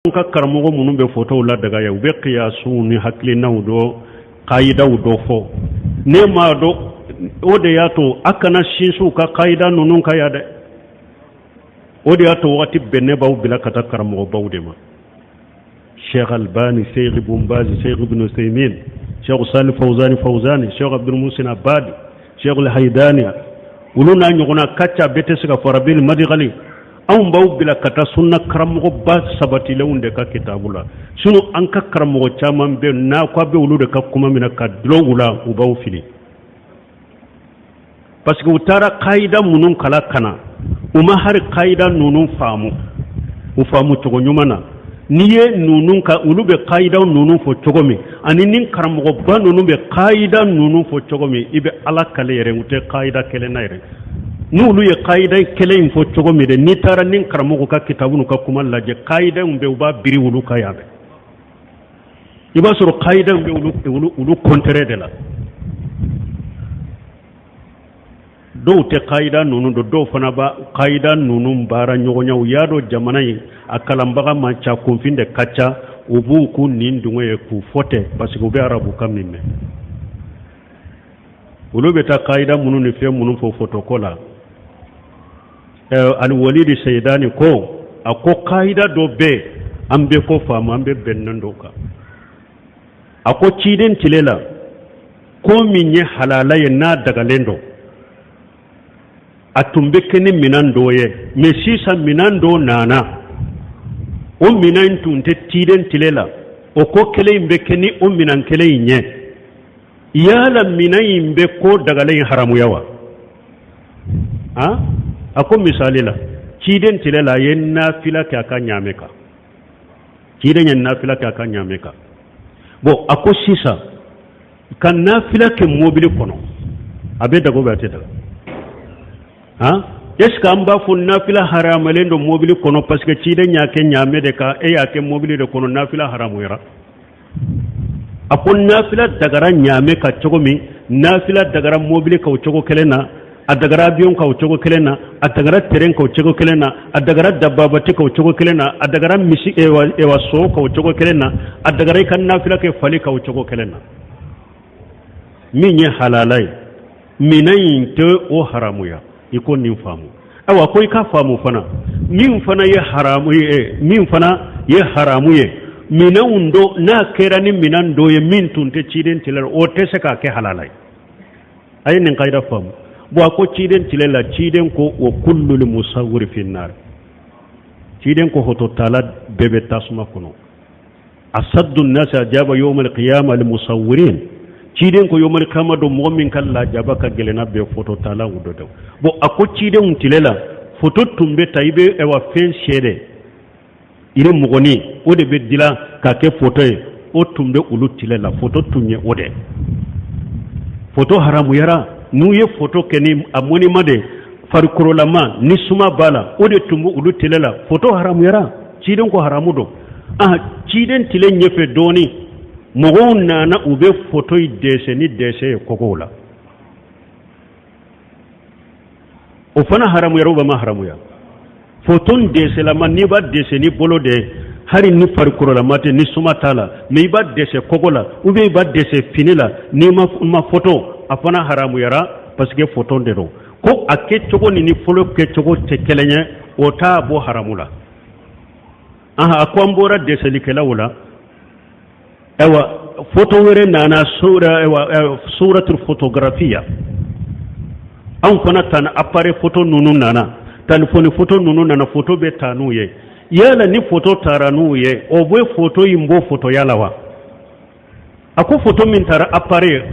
ka karamogo munun be foto la daga ya ube qiyasu ni haklina udo qaida udo fo ne ma do ode yato akana shinsu ka qaida nunun ka yade ode yato wati benne baw bila kata karamogo bawde ma Cheikh Albani, Cheikh Ibn Baz, Cheikh Ibn Usaymin, Cheikh Salih Fawzani, Cheikh Abdul Musin Abadi, Cheikh Al-Haydani uluna nyuguna kacha bete sika farabil Madi gali an baw bila kata sunna karamogo ba sabati lewunde ka kitabula sunu an ka karamogo caman be na ko be ulu de ka kuma mina ka drogula u baw fili parce que utara qaida munun kala kana uma har qaida nunun famu u famu to nyumana niye nunun ka ulu be qaida nunun fo chogomi ani nin karamogo ba nunun be qaida nunun fo chogomi ibe ala kale yere ute qaida kele na yere nulu ye qaida kele info chogo mi de ni tara nin karamogo ka kitabunu ka kuma laje qaida umbe uba biri wulu ka yabe iba soro qaida umbe ulu kontere de la do te qaida nunu do fana ba qaida nunu bara nyogo nyaw yado jamana yi akalambaga mancha konfinde kacha ubu ku nin dunwe ku fote parce que ube arabu kamimme ulu beta qaida munu ni fe munu fo fotokola al-walidi sayyidani ko ako qaida do be ambe ko fama ambe bennando ka ako ciden tilela ko minye halalaye na daga lendo atumbe keni minando ye me sisa minando nana o minan tunte ciden tilela o ko kele imbe keni o minan kele nye yala minan imbe ko daga lay haramu yawa ha ako misali la ciden tilela yen nafila ka ka nyame ka ciden yen nafila ka ka nyame ka bo ako sisa kan nafila ke mobile kono abe dago ba teta ha eska amba fu nafila haramalendo mobile kono parce que ciden nyake nyame de ka e yake mobile de kono nafila haramu yara ako nafila dagara nyame ka chogomi nafila dagara mobile ka chogo kelena adagara avion ka uchogo kelena adagara terrain ka uchogo kelena adagara dabbabati ka uchogo kelena adagara misi ewa so ka uchogo kelena adagara kan nafila ke fali ka uchogo kelena minye halalai minayin te o haramu ya iko nin famu awa ko ka famu fana min fana ye haramu ye min fana ye haramu ye minaundo na kerani minando ye min tunte ciden tilar o tese ka ke halalai ay nin qaida famu bo ko ciden tilela ciden ko wa kullu lil musawwir fi nar ciden ko hoto tala bebe tasma kono asaddu an-nas ajaba yawm al-qiyamah lil musawwirin ciden ko yawm al-qiyamah do mu'min kala jabaka gelena be foto tala wudo bo ako ciden tilela foto tumbe taybe e wa fen shede ire mugoni o de be dila ka ke foto e o tumbe ulu tilela foto tunye ode foto haramu yara nuye foto keni amoni made farkurolama nisuma bala ode tumbu ulu tilela foto haramu yara ciden ko haramu do ciden tilen nyefe doni mogo nana ube foto dese ni dese kokola o fana haramu yara ba ma haramu ya foton dese la man ni ba dese ni bolo de hari ni farkurolama te nisuma tala me ba dese kokola ube ba dese finila ni ma foto afana haramu yara parce que photo de do ko ake chogo ni folo ke chogo te kelenye ota bo haramula akwambora de selikela wala ewa photo were nana sura ewa suratul photographiya an fana tan appareil photo nunu nana telefone photo nunu nana photo be tanu ye yala ni photo taranu ye o boy photo yimbo photo yala wa ako photo min tara appareil